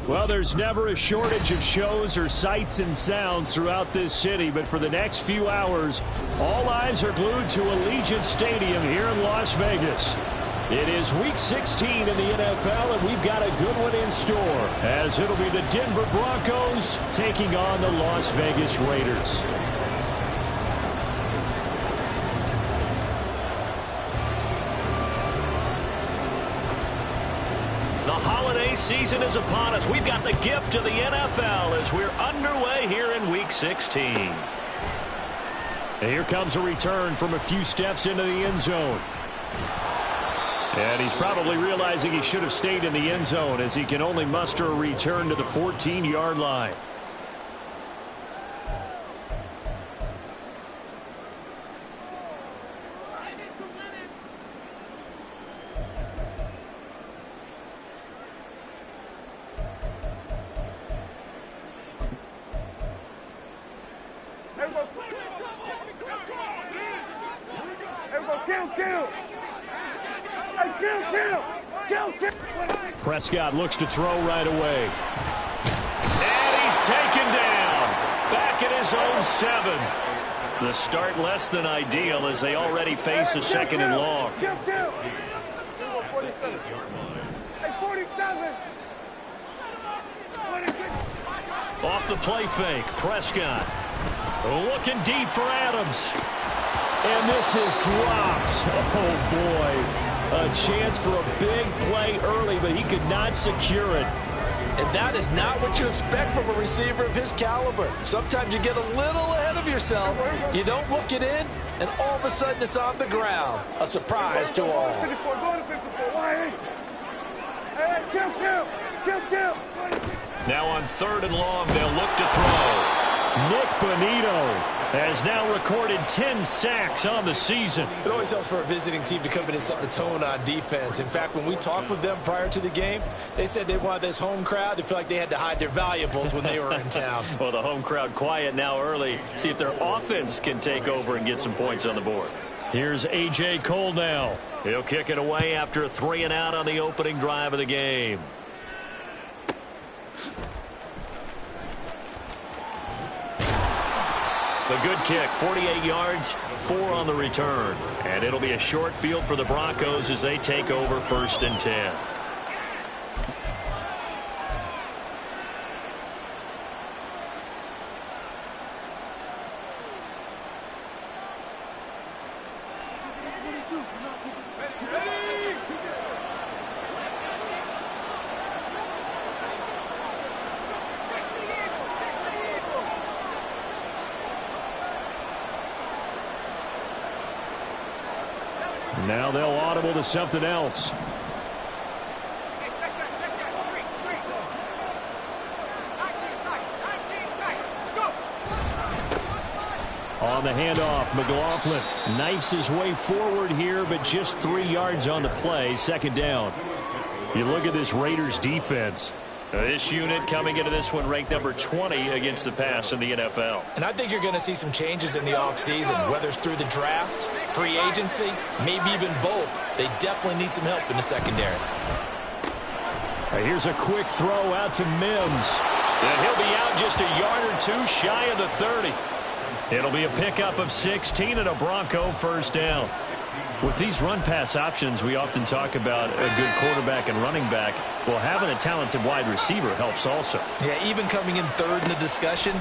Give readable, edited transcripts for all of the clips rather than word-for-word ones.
Well, there's never a shortage of shows or sights and sounds throughout this city, but for the next few hours, all eyes are glued to Allegiant Stadium here in Las Vegas. It is Week 16 in the NFL, and we've got a good one in store, as it'll be the Denver Broncos taking on the Las Vegas Raiders. Season is upon us. We've got the gift of the NFL as we're underway here in Week 16. And here comes a return from a few steps into the end zone. And he's probably realizing he should have stayed in the end zone as he can only muster a return to the 14-yard line. Prescott looks to throw right away. And he's taken down. Back at his own 7. The start less than ideal as they already face a second and long. Off the play fake, Prescott. Looking deep for Adams. And this is dropped. Oh, boy. A chance for a big play early, but he could not secure it. And that is not what you expect from a receiver of his caliber. Sometimes you get a little ahead of yourself. You don't look it in, and all of a sudden it's on the ground. A surprise to all. Now on 3rd and long, they'll look to throw. Nick Bonito has now recorded 10 sacks on the season. It always helps for a visiting team to come in and set the tone on defense. In fact, when we talked with them prior to the game, they said they wanted this home crowd to feel like they had to hide their valuables when they were in town. Well, the home crowd quiet now early. See if their offense can take over and get some points on the board. Here's A.J. Cole now. He'll kick it away after a 3-and-out on the opening drive of the game. The good kick, 48 yards, 4 on the return. And it'll be a short field for the Broncos as they take over 1st and 10. Now they'll audible to something else. On the handoff, McLaughlin knifes his way forward here, but just 3 yards on the play. 2nd down. You look at this Raiders defense. This unit coming into this one ranked number 20 against the pass in the NFL. And I think you're going to see some changes in the offseason, whether it's through the draft, free agency, maybe even both. They definitely need some help in the secondary. Here's a quick throw out to Mims. And he'll be out just a yard or 2 shy of the 30. It'll be a pickup of 16 and a Bronco 1st down. With these run-pass options, we often talk about a good quarterback and running back. Well, having a talented wide receiver helps also. Yeah, even coming in 3rd in the discussion,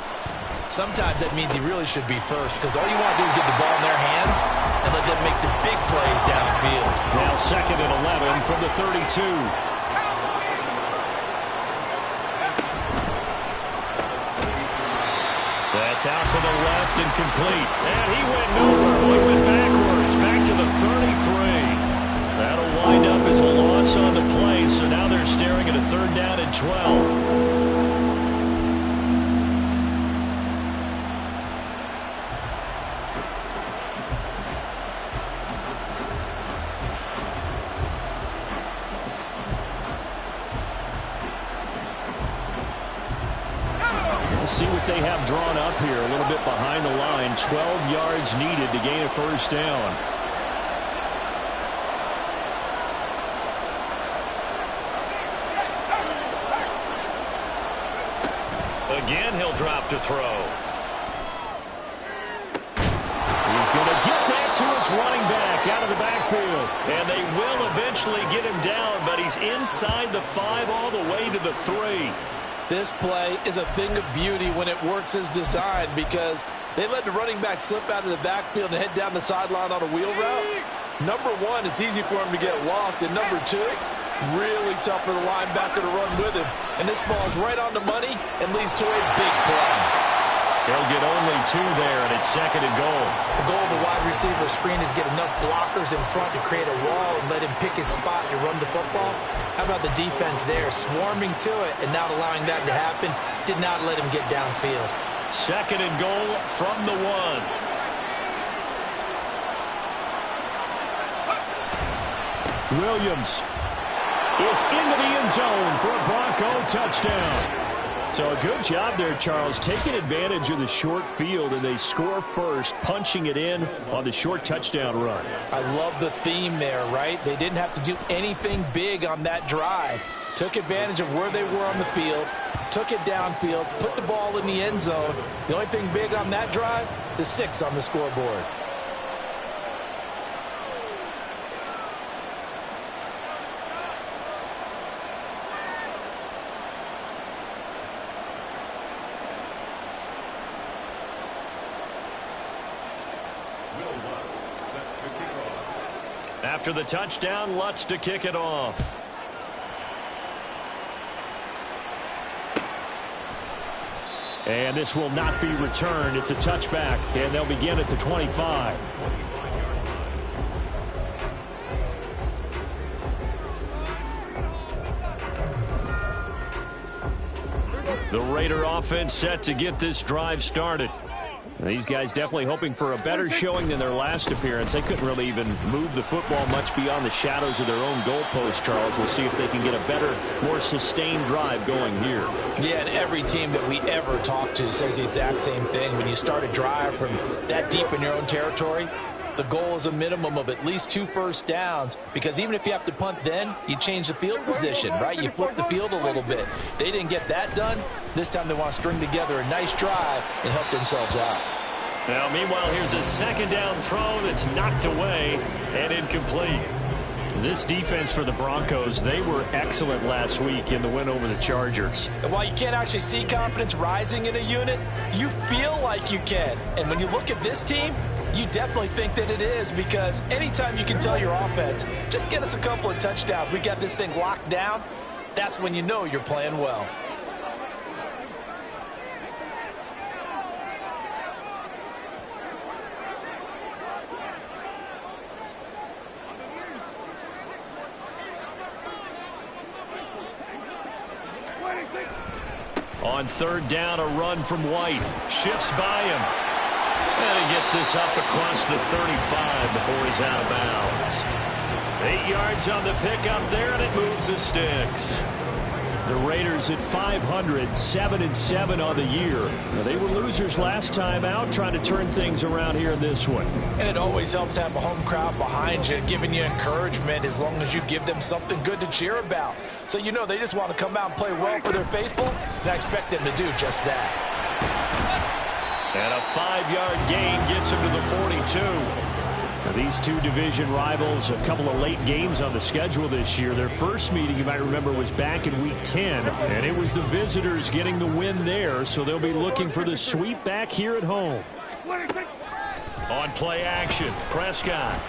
sometimes that means he really should be 1st, because all you want to do is get the ball in their hands and let them make the big plays downfield. Now 2nd and 11 from the 32. That's out to the left and complete. And he went nowhere. He went backwards, back to the 33. That'll wind up as a loss on the play, so now they're staring at a 3rd down and 12. See what they have drawn up here. A little bit behind the line. 12 yards needed to gain a 1st down. again, he'll drop to throw. He's going to get that to his running back out of the backfield. And they will eventually get him down, but he's inside the 5 all the way to the 3. This play is a thing of beauty when it works as designed because they let the running back slip out of the backfield and head down the sideline on a wheel route. Number one, it's easy for him to get lost. And number two, really tough for the linebacker to run with him. And this ball is right on the money and leads to a big play. They'll get only 2 there, and it's 2nd and goal. The goal of a wide receiver screen is get enough blockers in front to create a wall and let him pick his spot to run the football. How about the defense there, swarming to it and not allowing that to happen? Did not let him get downfield. 2nd and goal from the 1. Williams is into the end zone for a Bronco touchdown. So a good job there, Charles, taking advantage of the short field, and they score first, punching it in on the short touchdown run. I love the theme there, right? They didn't have to do anything big on that drive. Took advantage of where they were on the field, took it downfield, put the ball in the end zone. The only thing big on that drive, the 6 on the scoreboard. After the touchdown, Lutz to kick it off. And this will not be returned. It's a touchback, and they'll begin at the 25. The Raider offense set to get this drive started. These guys definitely hoping for a better showing than their last appearance. They couldn't really even move the football much beyond the shadows of their own goalpost, Charles. We'll see if they can get a better, more sustained drive going here. Yeah, and every team that we ever talk to says the exact same thing. When you start a drive from that deep in your own territory, the goal is a minimum of at least 2 first downs, because even if you have to punt then, you change the field position, right? You flip the field a little bit. They didn't get that done. This time they want to string together a nice drive and help themselves out. Now, meanwhile, here's a 2nd down throw that's knocked away and incomplete. This defense for the Broncos, they were excellent last week in the win over the Chargers. And while you can't actually see confidence rising in a unit, you feel like you can. And when you look at this team, you definitely think that it is, because anytime you can tell your offense, just get us a couple of touchdowns, we got this thing locked down, that's when you know you're playing well. On 3rd down, a run from White. Shifts by him. And he gets this up across the 35 before he's out of bounds. 8 yards on the pickup there, and it moves the sticks. The Raiders at 500, 7-7 on the year. Now, they were losers last time out, trying to turn things around here in this one. And it always helps to have a home crowd behind you, giving you encouragement as long as you give them something good to cheer about. So you know they just want to come out and play well for their faithful, and I expect them to do just that. And a 5-yard gain gets him to the 42. Now, these two division rivals, a couple of late games on the schedule this year. Their first meeting, you might remember, was back in Week 10, and it was the visitors getting the win there, so they'll be looking for the sweep back here at home. On play action, Prescott.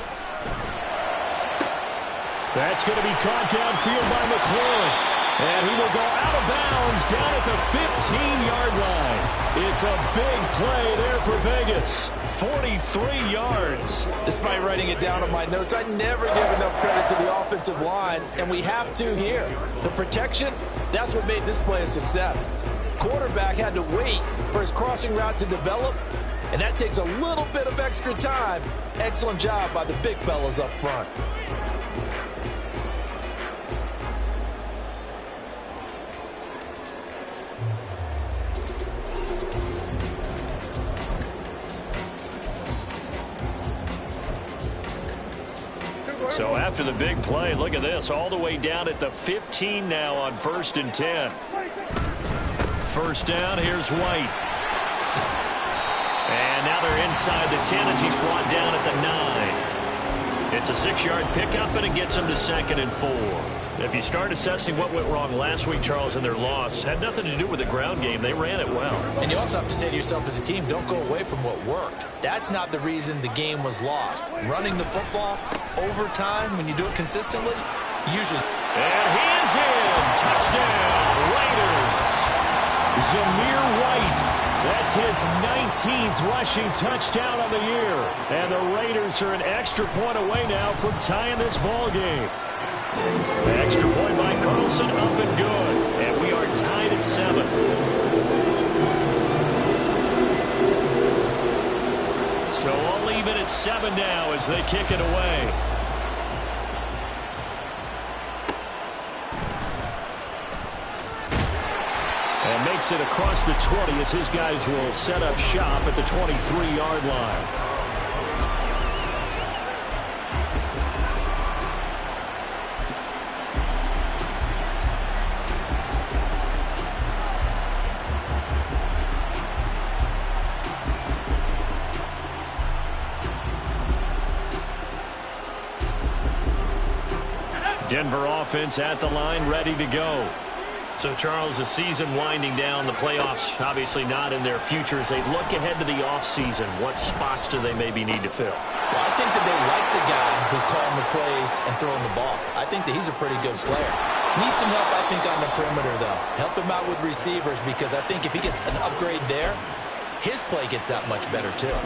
That's going to be caught downfield by McLaurin. And he will go out of bounds down at the 15-yard line. It's a big play there for Vegas. 43 yards. Despite writing it down on my notes, I never give enough credit to the offensive line, and we have to here. The protection, that's what made this play a success. Quarterback had to wait for his crossing route to develop, and that takes a little bit of extra time. Excellent job by the big fellas up front. So after the big play, look at this, all the way down at the 15 now on 1st and 10. first down. Here's White. And now they're inside the 10 as he's brought down at the 9. It's a 6-yard pickup, and it gets him to 2nd and 4. If you start assessing what went wrong last week, Charles, in their loss, had nothing to do with the ground game. They ran it well. And you also have to say to yourself as a team, don't go away from what worked. That's not the reason the game was lost. Running the football over time, when you do it consistently, usually. And he is in. Touchdown, Raiders. Zamir White. That's his 19th rushing touchdown of the year. And the Raiders are an extra point away now from tying this ball game. The extra point by Carlson, up and good. And we are tied at 7. So all even at 7 now as they kick it away. And makes it across the 20 as his guys will set up shop at the 23-yard line. Denver offense at the line, ready to go. So, Charles, the season winding down, the playoffs obviously not in their future. As they look ahead to the offseason, what spots do they maybe need to fill? Well, I think that they like the guy who's calling the plays and throwing the ball. I think that he's a pretty good player. Needs some help, I think, on the perimeter, though. Help him out with receivers, because I think if he gets an upgrade there, his play gets that much better, too.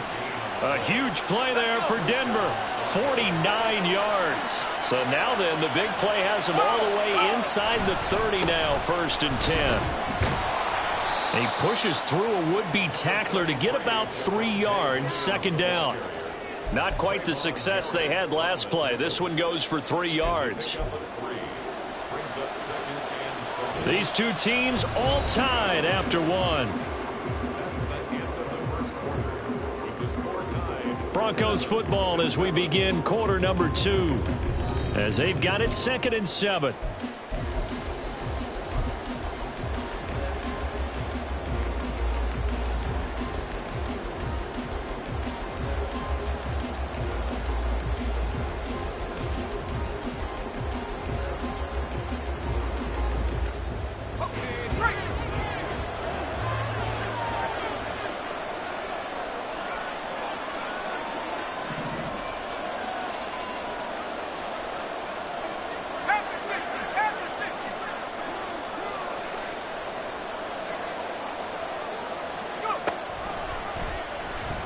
A huge play there for Denver. 49 yards. So now then, the big play has him all the way inside the 30 now, 1st and 10. He pushes through a would-be tackler to get about 3 yards, 2nd down. Not quite the success they had last play. This one goes for 3 yards. These two teams all tied after 1. Broncos football as we begin quarter number 2. As they've got it 2nd and 7.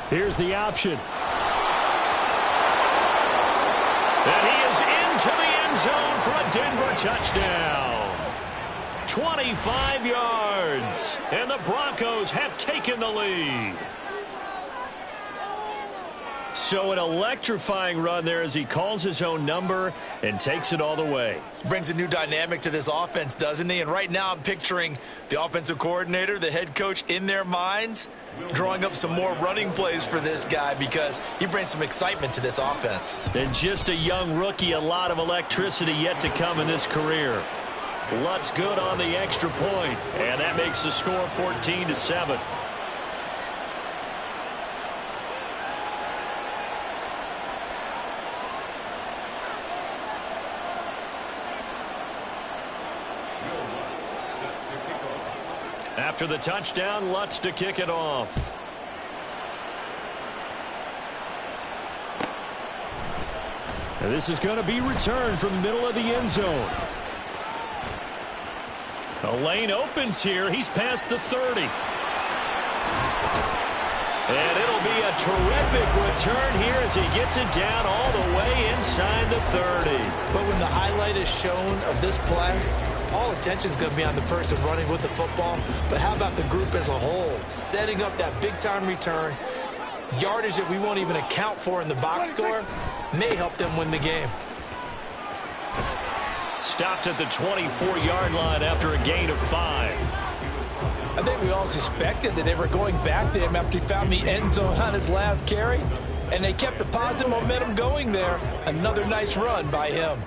Here's the option. And he is into the end zone for a Denver touchdown. 25 yards. And the Broncos have taken the lead. So an electrifying run there as he calls his own number and takes it all the way. Brings a new dynamic to this offense, doesn't he? And right now I'm picturing the offensive coordinator, the head coach in their minds, drawing up some more running plays for this guy because he brings some excitement to this offense. And just a young rookie, a lot of electricity yet to come in this career. Lutz good on the extra point, and that makes the score 14-7. After the touchdown, Lutz to kick it off. And this is going to be returned from the middle of the end zone. The lane opens here. He's past the 30. And it'll be a terrific return here as he gets it down all the way inside the 30. But when the highlight is shown of this play, all attention is going to be on the person running with the football. But how about the group as a whole? Setting up that big-time return, yardage that we won't even account for in the box score, may help them win the game. Stopped at the 24-yard line after a gain of 5. I think we all suspected that they were going back to him after he found the end zone on his last carry, and they kept the positive momentum going there. Another nice run by him.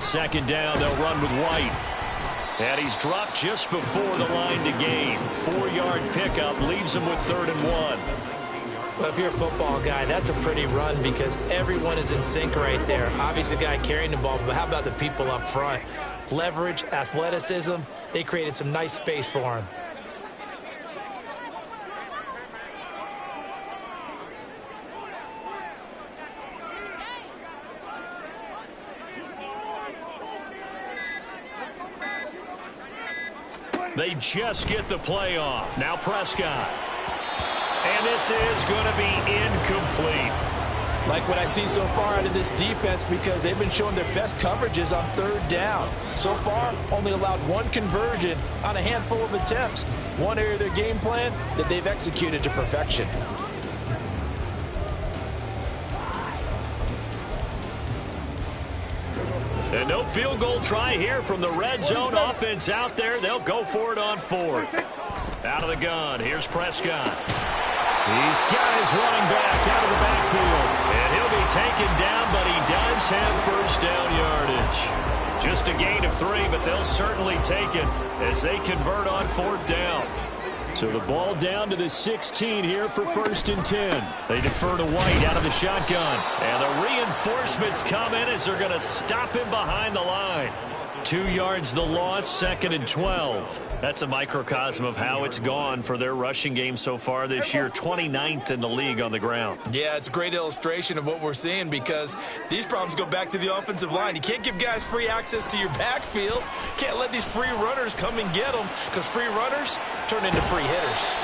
second down, they'll run with White. And he's dropped just before the line to gain. 4-yard pickup leaves him with 3rd and 1. Well, if you're a football guy, that's a pretty run because everyone is in sync right there. Obviously, the guy carrying the ball, but how about the people up front? Leverage, athleticism, they created some nice space for him. They just get the play off. Now Prescott. And this is going to be incomplete. Like what I see so far out of this defense because they've been showing their best coverages on 3rd down. So far, only allowed 1 conversion on a handful of attempts. One area of their game plan that they've executed to perfection. And no field goal try here from the red zone offense out there. They'll go for it on 4th. Out of the gun, here's Prescott. He's got his running back out of the backfield. And he'll be taken down, but he does have first down yardage. Just a gain of 3, but they'll certainly take it as they convert on 4th down. So the ball down to the 16 here for 1st and 10. They defer to White out of the shotgun. And the reinforcements come in as they're going to stop him behind the line. 2 yards the loss, 2nd and 12. That's a microcosm of how it's gone for their rushing game so far this year. 29th in the league on the ground. Yeah, it's a great illustration of what we're seeing because these problems go back to the offensive line. You can't give guys free access to your backfield. Can't let these free runners come and get them because free runners turn into free hitters.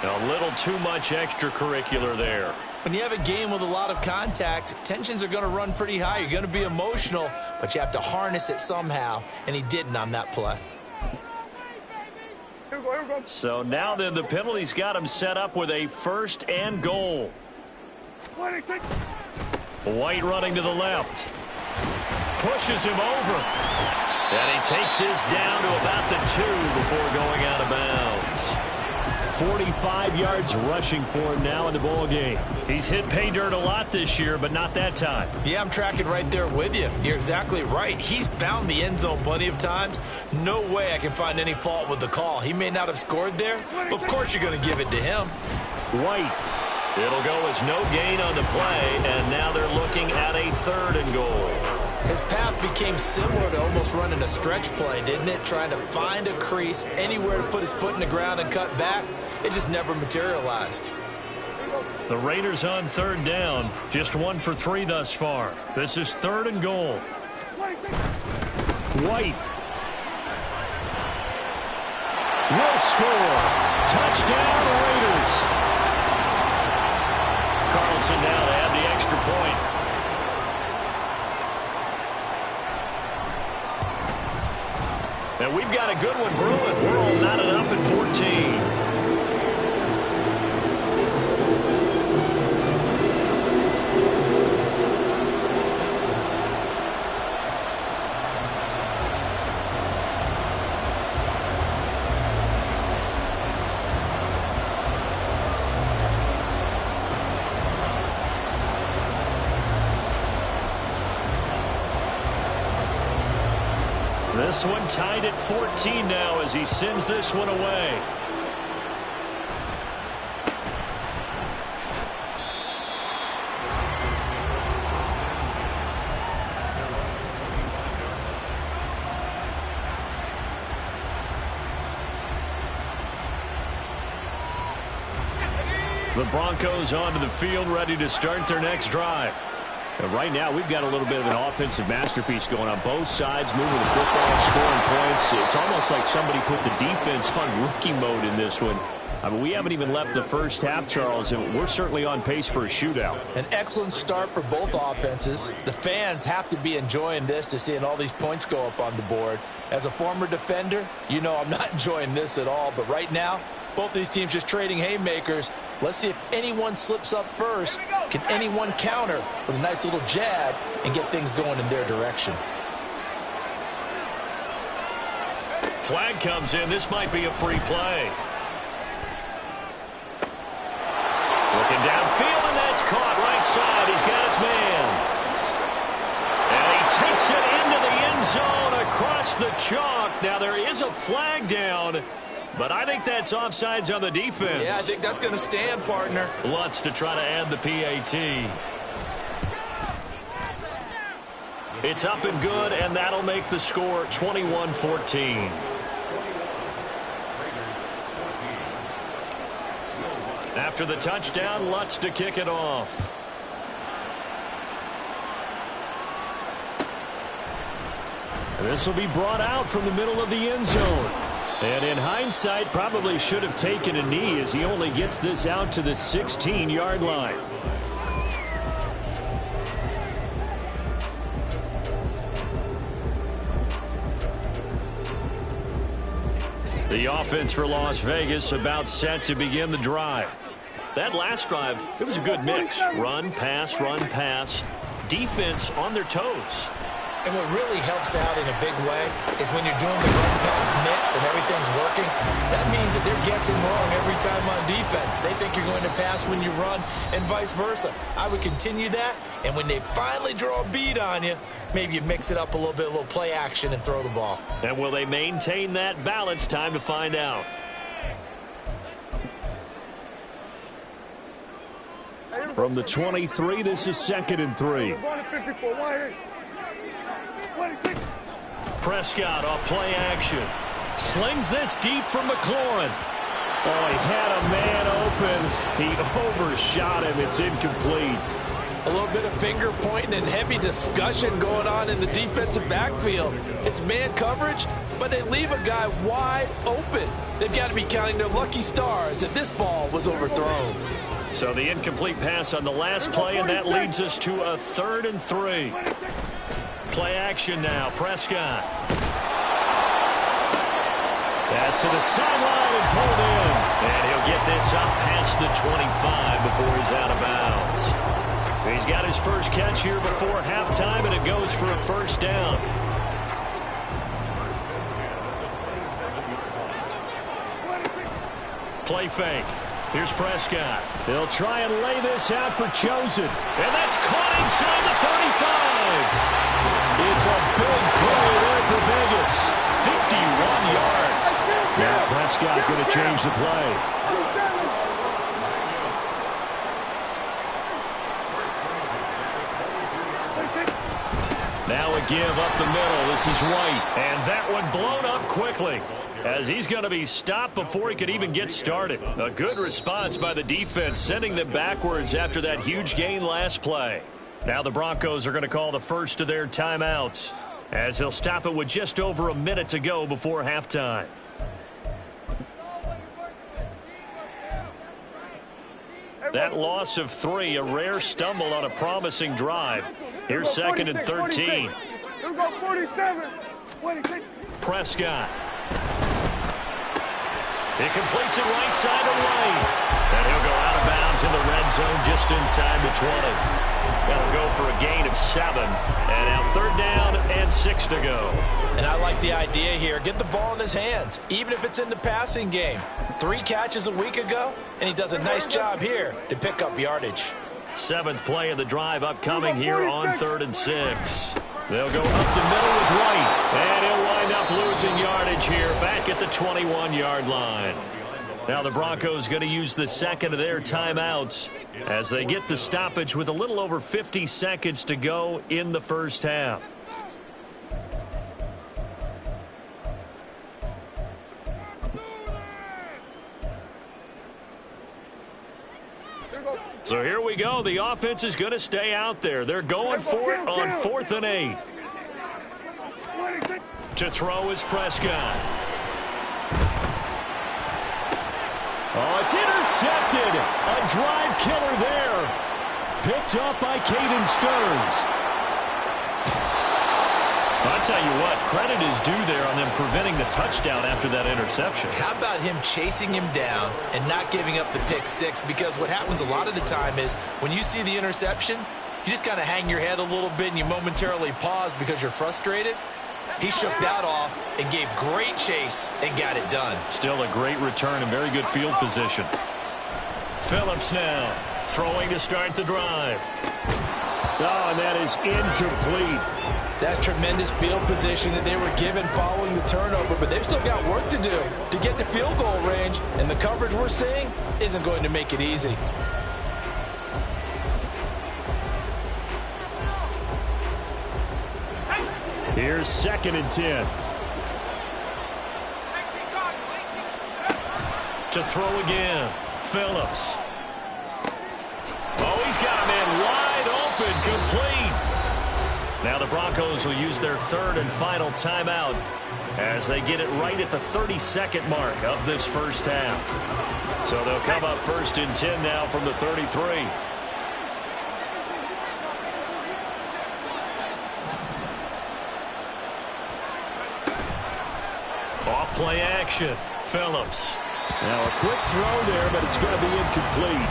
A little too much extracurricular there. When you have a game with a lot of contact, tensions are going to run pretty high. You're going to be emotional, but you have to harness it somehow, and he didn't on that play. So now then the penalty's got him set up with a 1st and goal. White running to the left. Pushes him over. And he takes his down to about the 2 before going out of bounds. 45 yards rushing for him now in the ball game. He's hit pay dirt a lot this year, but not that time. Yeah, I'm tracking right there with you. You're exactly right. He's found the end zone plenty of times. No way I can find any fault with the call. He may not have scored there, but of course you're going to give it to him. White. It'll go as no gain on the play, and now they're looking at a 3rd and goal. His path became similar to almost running a stretch play, didn't it? Trying to find a crease, anywhere to put his foot in the ground and cut back. It just never materialized. The Raiders on 3rd down. Just 1 for 3 thus far. This is 3rd and goal. White will score. Touchdown, Raiders. Carlson now to add the extra point. And we've got a good one brewing. We're all knotted up at 14. This one tied at 14 now as he sends this one away. The Broncos onto the field, ready to start their next drive. Right now, we've got a little bit of an offensive masterpiece going on both sides, moving the football, scoring points. It's almost like somebody put the defense on rookie mode in this one. I mean, we haven't even left the first half, Charles, and we're certainly on pace for a shootout. An excellent start for both offenses. The fans have to be enjoying this to seeing all these points go up on the board. As a former defender, you know I'm not enjoying this at all, but right now, both these teams just trading haymakers. Let's see if anyone slips up first. Can anyone counter with a nice little jab and get things going in their direction? Flag comes in. This might be a free play. Looking downfield, and that's caught right side. He's got his man. the chalk. Now there is a flag down, but I think that's offsides on the defense. Yeah, I think that's going to stand, partner. Lutz to try to add the PAT. It's up and good, and that'll make the score 21-14. After the touchdown, Lutz to kick it off. This will be brought out from the middle of the end zone. And in hindsight, probably should have taken a knee as he only gets this out to the 16-yard line. The offense for Las Vegas about set to begin the drive. That last drive, it was a good mix. Run, pass, defense on their toes. And what really helps out in a big way is when you're doing the run-pass mix and everything's working, that means that they're guessing wrong every time on defense. They think you're going to pass when you run and vice versa. I would continue that, and when they finally draw a bead on you, maybe you mix it up a little bit, a little play action, and throw the ball. And will they maintain that balance? Time to find out. From the 23, this is 2nd and 3. Prescott off play action. Slings this deep from McLaurin. Oh, he had a man open. He overshot him. It's incomplete. A little bit of finger pointing and heavy discussion going on in the defensive backfield. It's man coverage, but they leave a guy wide open. They've got to be counting their lucky stars if this ball was overthrown. So the incomplete pass on the last play, and that leads us to a 3rd and 3. Play action now. Prescott. Pass to the sideline and pulled in. And he'll get this up past the 25 before he's out of bounds. He's got his first catch here before halftime, and it goes for a first down. Play fake. Here's Prescott. They'll try and lay this out for Chosen. And that's caught inside the 35. It's a big play there for Vegas. 51 yards. Now Prescott going to change the play. Now a give up the middle. This is White. And that one blown up quickly, as he's going to be stopped before he could even get started. A good response by the defense, sending them backwards after that huge gain last play. Now the Broncos are going to call the first of their timeouts, as they'll stop it with just over a minute to go before halftime. That loss of 3, a rare stumble on a promising drive. Here's 2nd and 13. Prescott. He completes it right side to White. And he'll go out of bounds in the red zone just inside the 20. That'll go for a gain of 7. And now 3rd down and 6 to go. And I like the idea here. Get the ball in his hands, even if it's in the passing game. 3 catches a week ago, and he does a nice job here to pick up yardage. 7th play of the drive upcoming here on 3rd and 6. They'll go up the middle with White, and he'll wind up losing yardage here back at the 21-yard line. Now the Broncos going to use the 2nd of their timeouts as they get the stoppage with a little over 50 seconds to go in the first half. So here we go. The offense is going to stay out there. They're going for it on 4th and 8. To throw is Prescott. Oh, it's intercepted. A drive killer there. Picked up by Caden Stearns. I'll tell you what, credit is due there on them preventing the touchdown after that interception. How about him chasing him down and not giving up the pick 6? Because what happens a lot of the time is when you see the interception, you just kind of hang your head a little bit and you momentarily pause because you're frustrated. He shook that off and gave great chase and got it done. Still a great return and very good field position. Phillips now throwing to start the drive. Oh, and that is incomplete. That's tremendous field position that they were given following the turnover, but they've still got work to do to get to field goal range, and the coverage we're seeing isn't going to make it easy. Here's 2nd and 10. To throw again, Phillips. Oh, he's got a man wide open, complete. Now the Broncos will use their 3rd and final timeout as they get it right at the 32nd mark of this first half. So they'll come up 1st and 10 now from the 33. Off play action, Phillips. Now a quick throw there, but it's going to be incomplete.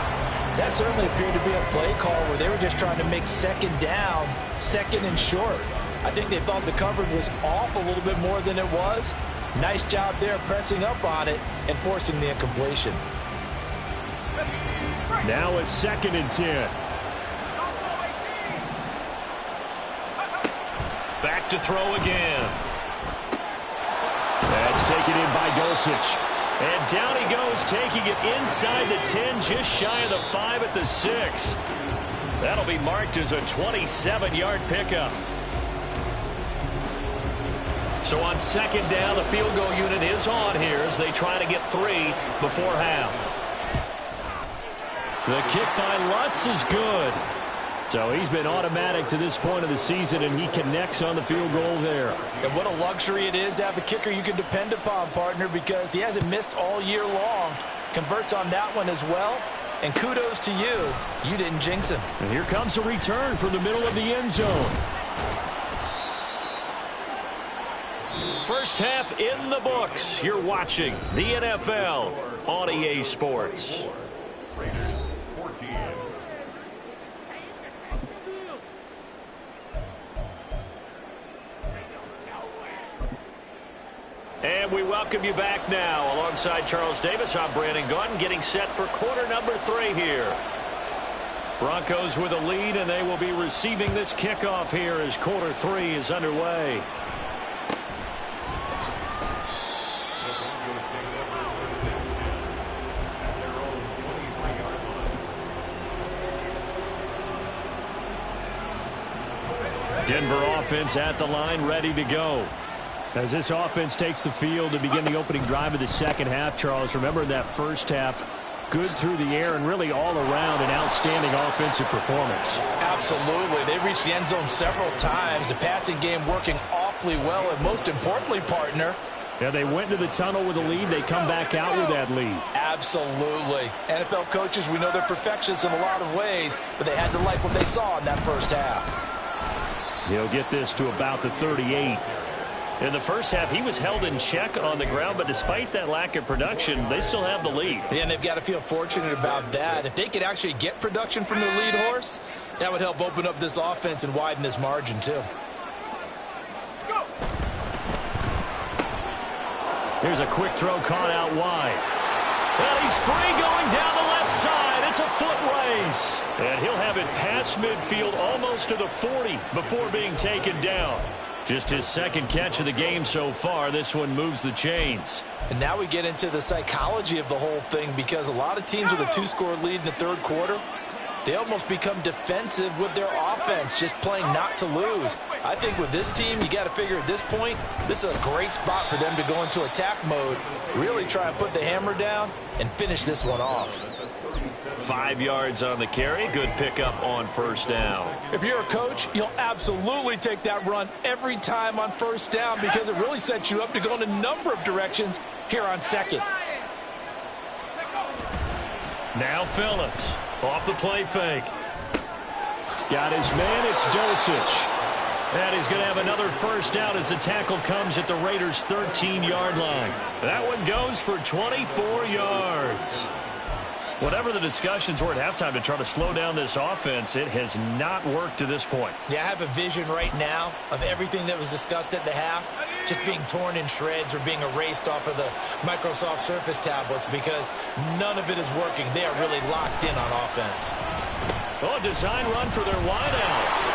That certainly appeared to be a play call where they were just trying to make 2nd down, 2nd and short. I think they thought the coverage was off a little bit more than it was. Nice job there pressing up on it and forcing the incompletion. Now a 2nd and 10. Back to throw again. That's taken in by Dulcich. And down he goes, taking it inside the 10, just shy of the 5 at the 6. That'll be marked as a 27-yard pickup. So on 2nd down, the field goal unit is on here as they try to get 3 before half. The kick by Lutz is good. So he's been automatic to this point of the season, and he connects on the field goal there. And what a luxury it is to have a kicker you can depend upon, partner, because he hasn't missed all year long. Converts on that one as well. And kudos to you. You didn't jinx him. And here comes a return from the middle of the end zone. First half in the books. You're watching the NFL on EA Sports. Raiders 14. And we welcome you back now. Alongside Charles Davis, I'm Brandon Gaudin, getting set for quarter number 3 here. Broncos with a lead, and they will be receiving this kickoff here as quarter 3 is underway. Denver offense at the line, ready to go. As this offense takes the field to begin the opening drive of the second half, Charles, remember that first half, good through the air and really all around an outstanding offensive performance. Absolutely. They reached the end zone several times. The passing game working awfully well, and most importantly, partner, yeah, they went to the tunnel with a lead. They come back out with that lead. Absolutely. NFL coaches, we know they're perfectionists in a lot of ways, but they had to like what they saw in that first half. He'll get this to about the 38. In the first half, he was held in check on the ground, but despite that lack of production, they still have the lead. Yeah, and they've got to feel fortunate about that. If they could actually get production from their lead horse, that would help open up this offense and widen this margin, too. Here's a quick throw caught out wide. And he's free going down the left side. It's a foot race. And he'll have it past midfield almost to the 40 before being taken down. Just his second catch of the game so far. This one moves the chains. And now we get into the psychology of the whole thing, because a lot of teams with a 2-score lead in the third quarter, they almost become defensive with their offense, just playing not to lose. I think with this team, you got to figure at this point, this is a great spot for them to go into attack mode, really try and put the hammer down and finish this one off. 5 yards on the carry. Good pickup on first down. If you're a coach, you'll absolutely take that run every time on first down, because it really sets you up to go in a number of directions here on second. Now Phillips off the play fake. Got his man. It's Dulcich. And he's going to have another first down as the tackle comes at the Raiders' 13-yard line. That one goes for 24 yards. Whatever the discussions were at halftime to try to slow down this offense, it has not worked to this point. Yeah, I have a vision right now of everything that was discussed at the half just being torn in shreds or being erased off of the Microsoft Surface tablets, because none of it is working. They are really locked in on offense. Oh, design run for their wideout.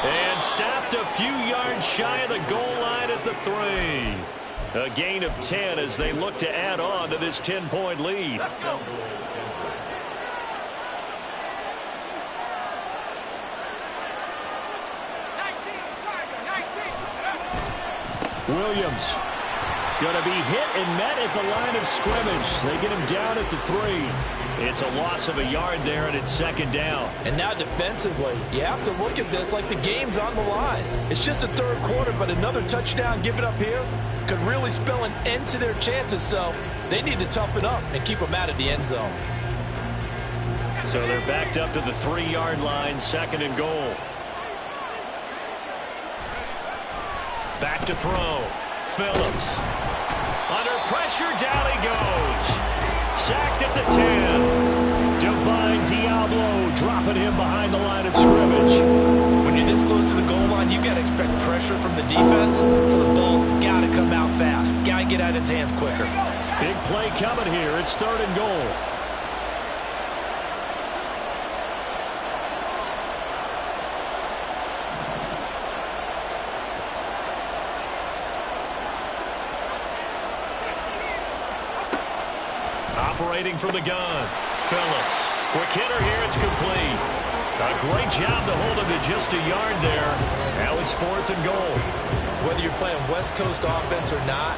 And stopped a few yards shy of the goal line at the 3. A gain of 10 as they look to add on to this 10-point lead. Let's go. Williams going to be hit and met at the line of scrimmage. They get him down at the 3. It's a loss of a yard there, and it's second down. And now defensively, you have to look at this like the game's on the line. It's just the third quarter, but another touchdown given up here could really spell an end to their chances. So they need to toughen up and keep them out of the end zone. So they're backed up to the 3-yard line, second and goal. Back to throw. Phillips. Under pressure, down he goes. Sacked at the 10. Divine Diablo dropping him behind the line of scrimmage. When you're this close to the goal line, you got to expect pressure from the defense, so the ball's got to come out fast. Got to get out of his hands quicker. Big play coming here. It's third and goal. Operating from the gun. Phillips. Quick hitter here. It's complete. A great job to hold him to just a yard there. Now it's fourth and goal. Whether you're playing West Coast offense or not,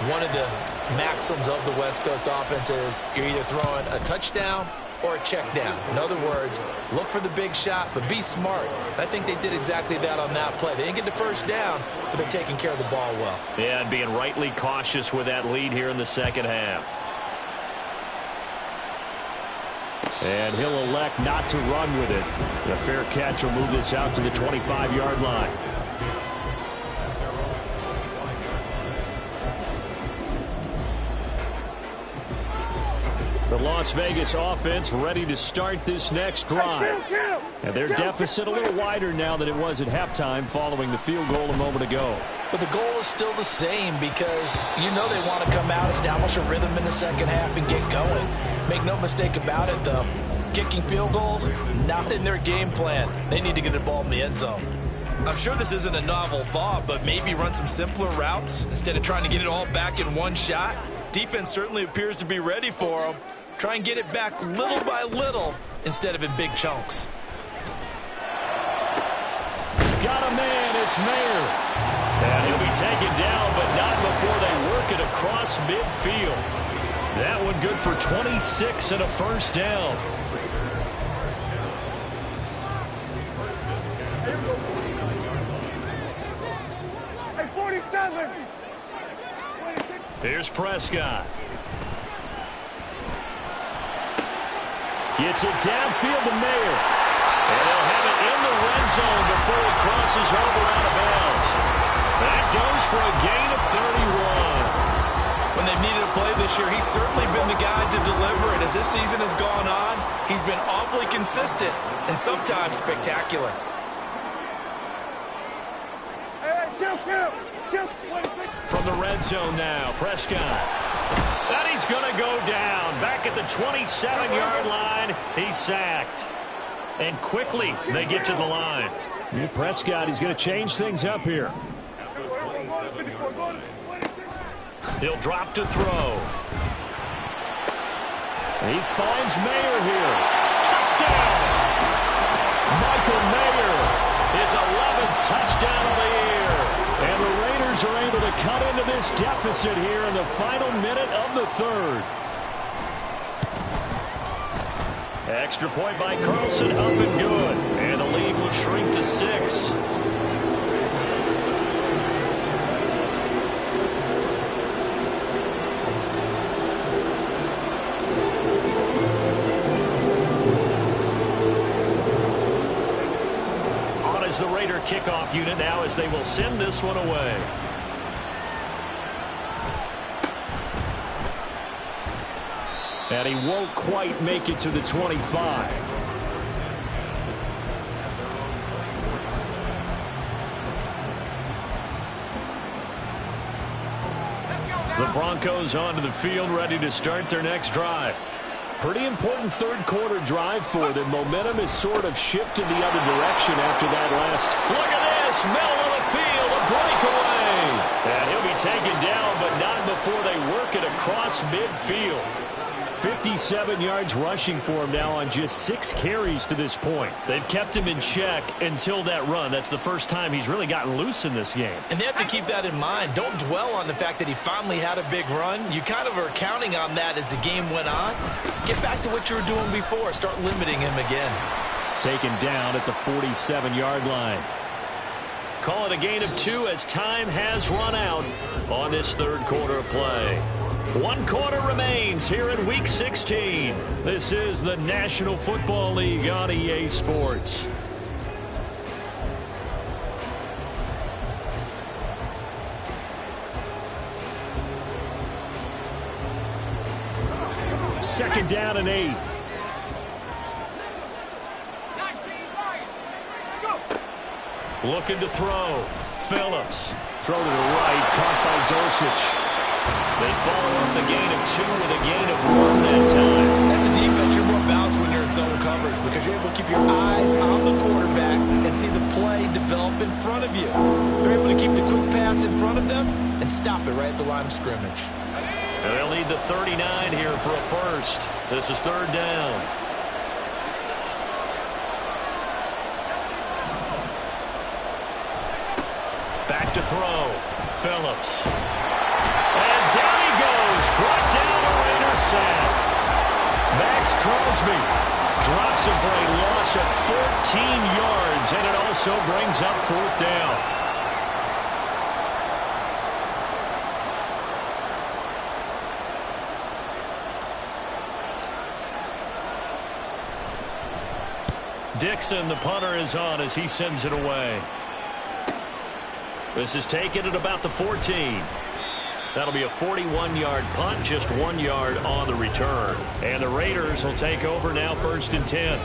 one of the maxims of the West Coast offense is you're either throwing a touchdown or a check down. In other words, look for the big shot, but be smart. I think they did exactly that on that play. They didn't get the first down, but they're taking care of the ball well. Yeah, and being rightly cautious with that lead here in the second half. And he'll elect not to run with it. The fair catch will move this out to the 25-yard line. The Las Vegas offense ready to start this next drive. And their deficit a little wider now than it was at halftime following the field goal a moment ago. But the goal is still the same because you know they want to come out, establish a rhythm in the second half, and get going. Make no mistake about it, though. Kicking field goals, not in their game plan. They need to get the ball in the end zone. I'm sure this isn't a novel thought, but maybe run some simpler routes instead of trying to get it all back in one shot. Defense certainly appears to be ready for them. Try and get it back little by little instead of in big chunks. Got a man, it's Mayer. And he'll be taken down, but not before they work it across midfield. That one good for 26 and a first down. Here's Prescott. Gets it downfield to Mayer. And he'll have it in the red zone before he crosses over out of bounds. That goes for a gain of 31. When they've needed a play this year, he's certainly been the guy to deliver it. As this season has gone on, he's been awfully consistent and sometimes spectacular. From the red zone now, Prescott. And he's going to go down. Back at the 27-yard line, he's sacked. And quickly, they get to the line. Prescott, he's going to change things up here. He'll drop to throw. He finds Mayer here. Touchdown! Michael Mayer. His 11th touchdown of the year. And the Raiders are able to cut into this deficit here in the final minute of the third. Extra point by Carlson, up and good. And the lead will shrink to 6. On is the Raider kickoff unit now as they will send this one away. And he won't quite make it to the 25. The Broncos onto the field ready to start their next drive. Pretty important third-quarter drive for them. Momentum has sort of shifted the other direction after that last. Look at this. Middle of the field. A breakaway. And he'll be taken down, but not before they work it across midfield. 57 yards rushing for him now on just 6 carries to this point. They've kept him in check until that run. That's the first time he's really gotten loose in this game. And they have to keep that in mind. Don't dwell on the fact that he finally had a big run. You kind of are counting on that as the game went on. Get back to what you were doing before. Start limiting him again. Taken down at the 47-yard line. Call it a gain of 2 as time has run out on this third quarter of play. 1 quarter remains here in Week 16. This is the National Football League on EA Sports. Second down and 8. Looking to throw. Phillips. Throw to the right, caught by Dulcich. They follow up the gain of 2 with a gain of 1 that time. As a defense, you're more balanced when you're in zone coverage because you're able to keep your eyes on the quarterback and see the play develop in front of you. You're able to keep the quick pass in front of them and stop it right at the line of scrimmage. And they'll need the 39 here for a first. This is third down. Back to throw. Phillips. And down he goes. Brought down a Raiders sack. Max Crosby drops him for a loss of 14 yards, and it also brings up fourth down. Dixon, the punter, is on as he sends it away. This is taken at about the 14. That'll be a 41-yard punt, just 1 yard on the return. And the Raiders will take over now, first and 10.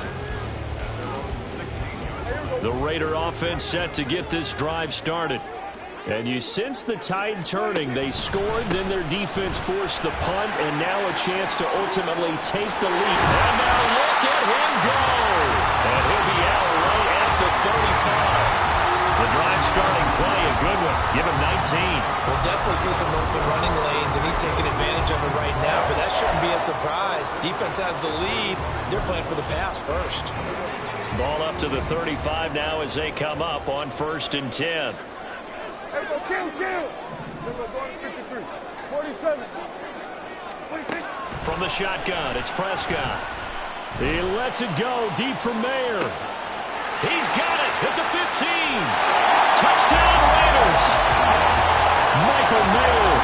The Raider offense set to get this drive started. And you sense the tide turning. They scored, then their defense forced the punt, and now a chance to ultimately take the lead. And now look at him go! And he'll be out right at the 35. The drive starting play, a good one. Give him 19. We'll definitely see some open running lanes, and he's taking advantage of it right now, but that shouldn't be a surprise. Defense has the lead. They're playing for the pass first. Ball up to the 35 now as they come up on first and 10. From the shotgun, it's Prescott. He lets it go deep from Mayer. He's got it at the 15. Touchdown, Raiders. Michael Mayer.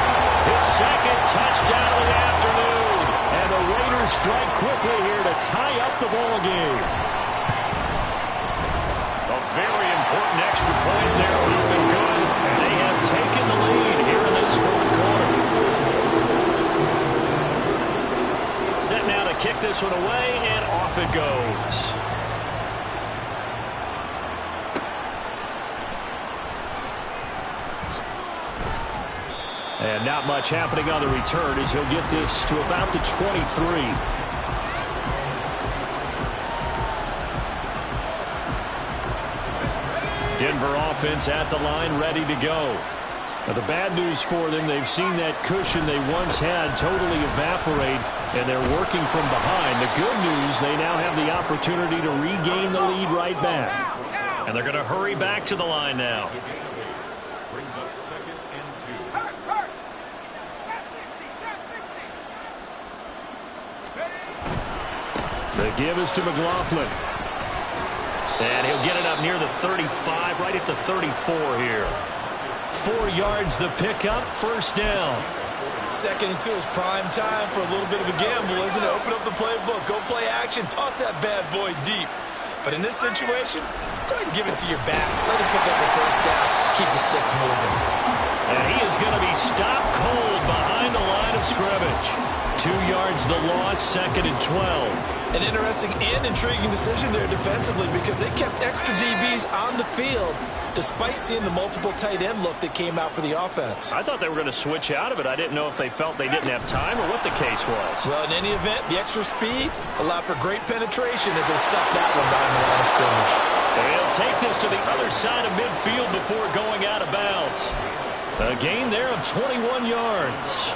His second touchdown of the afternoon. And the Raiders strike quickly here to tie up the ball game. A very important extra point there would have been good. And they have taken the lead here in this fourth quarter. Set now to kick this one away, and off it goes. And not much happening on the return as he'll get this to about the 23. Denver offense at the line, ready to go. Now the bad news for them, they've seen that cushion they once had totally evaporate, and they're working from behind. The good news, they now have the opportunity to regain the lead right back. And they're going to hurry back to the line now. Brings up second and 2. The give is to McLaughlin. And he'll get it up near the 35, right at the 34 here. 4 yards the pickup, first down. Second and 2 is prime time for a little bit of a gamble, isn't it? Open up the playbook, go play action, toss that bad boy deep. But in this situation, go ahead and give it to your back. Let him pick up the first down. Keep the sticks moving. And he is going to be stopped cold behind the line of scrimmage. 2 yards the loss, 2nd and 12. An interesting and intriguing decision there defensively because they kept extra DBs on the field despite seeing the multiple tight end look that came out for the offense. I thought they were going to switch out of it. I didn't know if they felt they didn't have time or what the case was. Well, in any event, the extra speed allowed for great penetration as they stuffed that one down the line of scrimmage. They'll take this to the other side of midfield before going out of bounds. A gain there of 21 yards.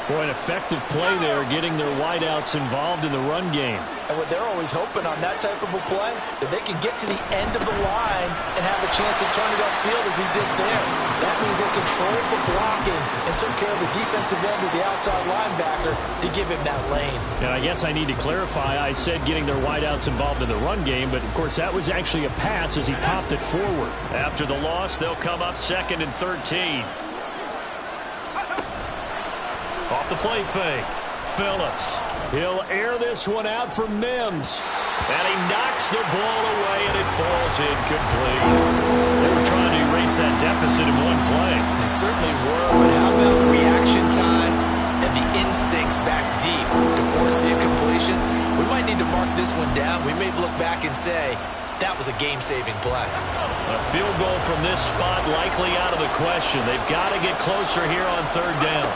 Boy, an effective play there, getting their wideouts involved in the run game. And what they're always hoping on that type of a play, that they can get to the end of the line and have a chance to turn it upfield as he did there. That means they controlled the blocking and took care of the defensive end of the outside linebacker to give him that lane. And I guess I need to clarify, I said getting their wideouts involved in the run game, but of course that was actually a pass as he popped it forward. After the loss, they'll come up 2nd and 13. Off the play fake. Phillips. He'll air this one out for Mims. And he knocks the ball away, and it falls incomplete. They were trying to erase that deficit in one play. They certainly were, but how about the reaction time and the instincts back deep to force the incompletion? We might need to mark this one down. We may look back and say, that was a game-saving play. A field goal from this spot likely out of the question. They've got to get closer here on 3rd down.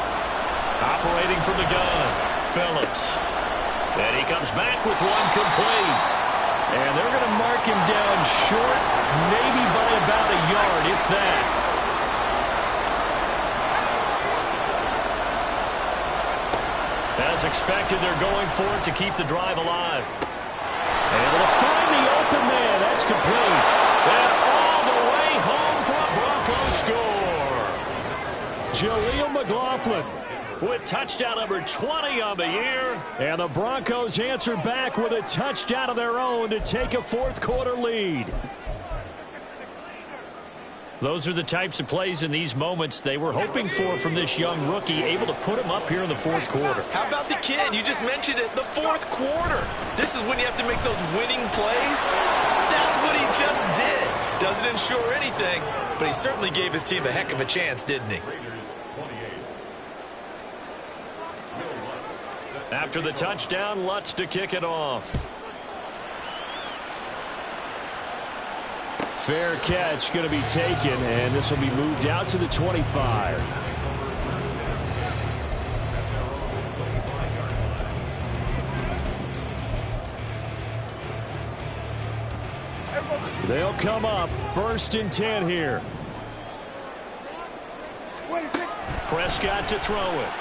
Operating from the gun, Phillips. And he comes back with one complete. And they're going to mark him down short, maybe by about a yard, if that. As expected, they're going for it to keep the drive alive. Able to find the open man. That's complete. And all the way home for a Broncos score. Jaleel McLaughlin with touchdown number 20 on the year. And the Broncos answer back with a touchdown of their own to take a 4th quarter lead. Those are the types of plays in these moments they were hoping for from this young rookie, able to put him up here in the 4th quarter. How about the kid? You just mentioned it, the 4th quarter. This is when you have to make those winning plays. That's what he just did. Doesn't ensure anything, but he certainly gave his team a heck of a chance, didn't he? After the touchdown, Lutz to kick it off. Fair catch going to be taken, and this will be moved out to the 25. They'll come up 1st and 10 here. Prescott to throw it.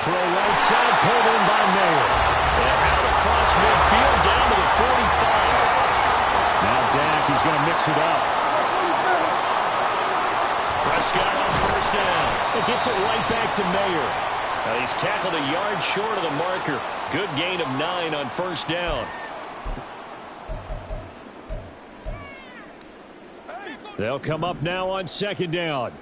Throw right side, pulled in by Mayer. And out across midfield, down to the 45. Now Dak is going to mix it up. Prescott on 1st down. It gets it right back to Mayer. Now he's tackled a yard short of the marker. Good gain of 9 on 1st down. They'll come up now on 2nd down.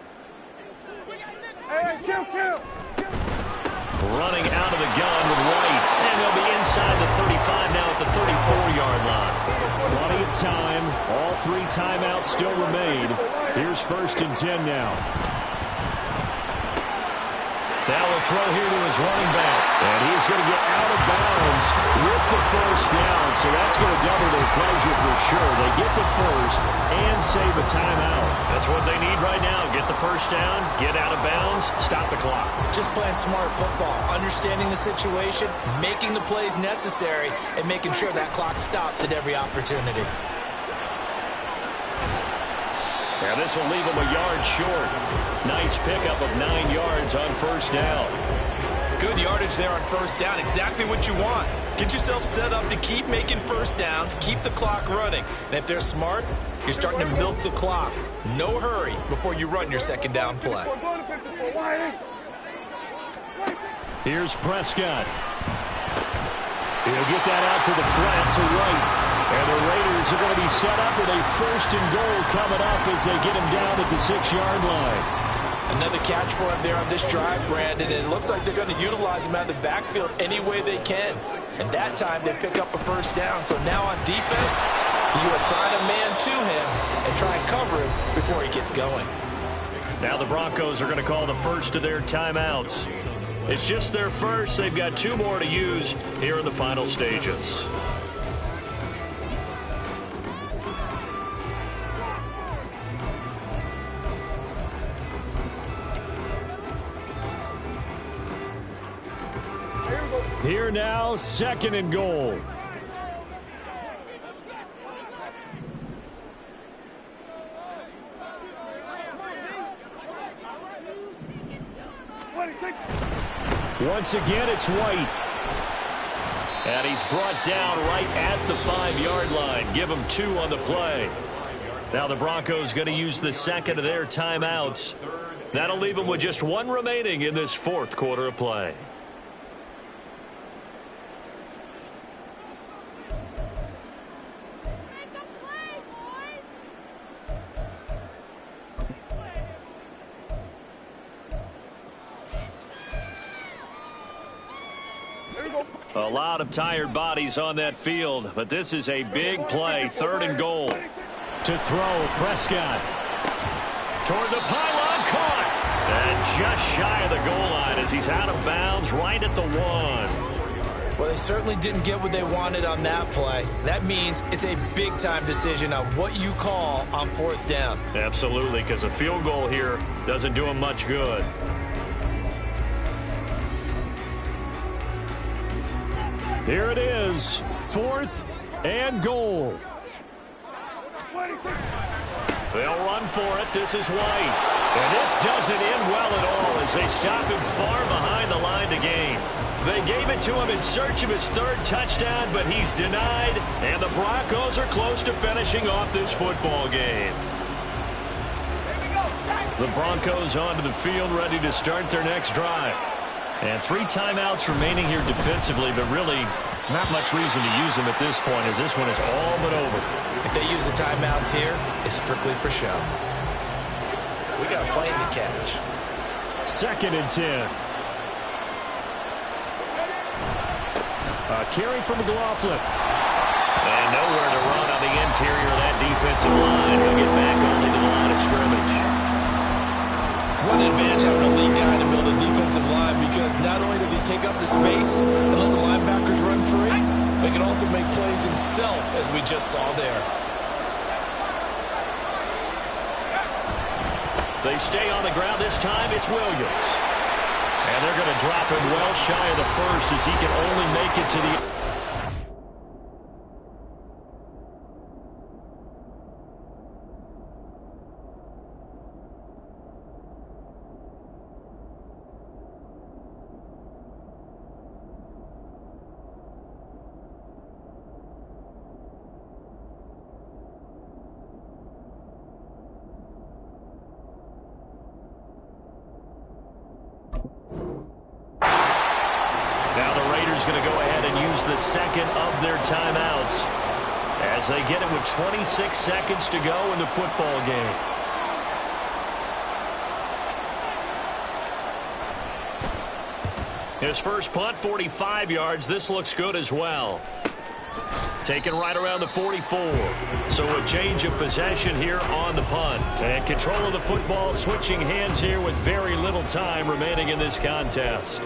Running out of the gun with White. And they'll be inside the 35 now at the 34-yard line. Plenty of time. All 3 timeouts still remain. Here's 1st and 10 now. Now a throw here to his running back. And he's going to get out of bounds with the 1st down. So that's going to double their pleasure for sure. They get the 1st and save a timeout. That's what they need right now. Get the 1st down, get out of bounds, stop the clock. Just playing smart football, understanding the situation, making the plays necessary, and making sure that clock stops at every opportunity. Now this will leave him a yard short. Nice pickup of 9 yards on 1st down. Good yardage there on 1st down. Exactly what you want. Get yourself set up to keep making 1st downs, keep the clock running. And if they're smart, you're starting to milk the clock. No hurry before you run your 2nd down play. Here's Prescott. He'll get that out to the flat to right. And the Raiders are going to be set up with a 1st and goal coming up as they get him down at the 6-yard line. Another catch for him there on this drive, Brandon, and it looks like they're going to utilize him out of the backfield any way they can. And that time they pick up a 1st down. So now on defense, you assign a man to him and try and cover him before he gets going. Now the Broncos are going to call the first of their timeouts. It's just their first. They've got 2 more to use here in the final stages. Here now, 2nd and goal. Once again, it's White. And he's brought down right at the 5-yard line. Give him 2 on the play. Now the Broncos going to use the second of their timeouts. That'll leave them with just 1 remaining in this 4th quarter of play. A lot of tired bodies on that field, but this is a big play. 3rd and goal. To throw, Prescott. Toward the pylon, caught. And just shy of the goal line as he's out of bounds right at the 1. Well, they certainly didn't get what they wanted on that play. That means it's a big-time decision on what you call on 4th down. Absolutely, because a field goal here doesn't do him much good. Here it is, 4th and goal. They'll run for it. This is White. And this doesn't end well at all as they stop him far behind the line to gain. They gave it to him in search of his 3rd touchdown, but he's denied, and the Broncos are close to finishing off this football game. The Broncos onto the field, ready to start their next drive. And 3 timeouts remaining here defensively, but really not much reason to use them at this point as this one is all but over. If they use the timeouts here, it's strictly for show. We got a plane to catch. 2nd and 10. A carry from McLaughlin. And nowhere to run on the interior of that defensive line. He'll get back only to the line of scrimmage. What an advantage having a lead guy in the middle of the defensive line, because not only does he take up the space and let the linebackers run free, but he can also make plays himself, as we just saw there. They stay on the ground. This time it's Williams. And they're going to drop him well shy of the 1st as he can only make it to the... Going to go ahead and use the 2nd of their timeouts as they get it with 26 seconds to go in the football game. His first punt, 45 yards. This looks good as well. Taken right around the 44. So a change of possession here on the punt. And control of the football, switching hands here with very little time remaining in this contest.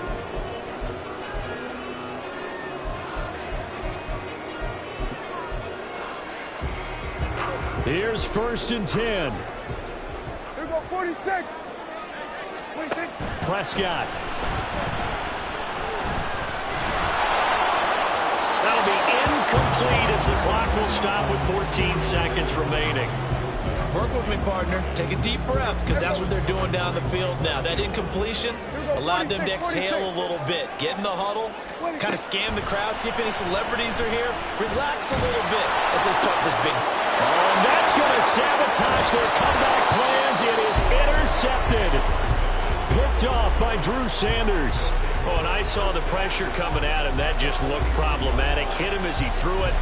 Here's 1st and 10. Here we go, 46. 46. Prescott. That'll be incomplete as the clock will stop with 14 seconds remaining. Work with me, partner. Take a deep breath, because that's what they're doing down the field now. That incompletion allowed them to exhale a little bit. Get in the huddle, kind of scan the crowd, see if any celebrities are here. Relax a little bit as they start this big... And that's going to sabotage their comeback plans. It is intercepted. Picked off by Drew Sanders. Oh, and I saw the pressure coming at him. That just looked problematic. Hit him as he threw it,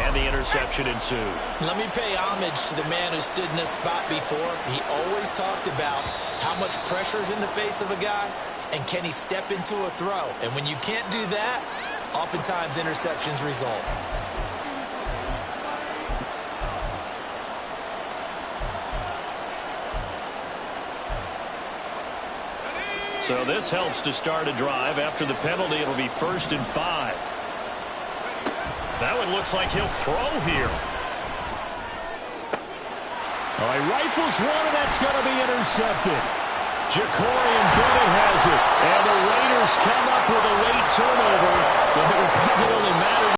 and the interception ensued. Let me pay homage to the man who stood in this spot before. He always talked about how much pressure is in the face of a guy, and can he step into a throw. And when you can't do that, oftentimes interceptions result. So this helps to start a drive. After the penalty, it'll be 1st and 5. That one looks like he'll throw here. He rifles one, and that's going to be intercepted. Ja'Cory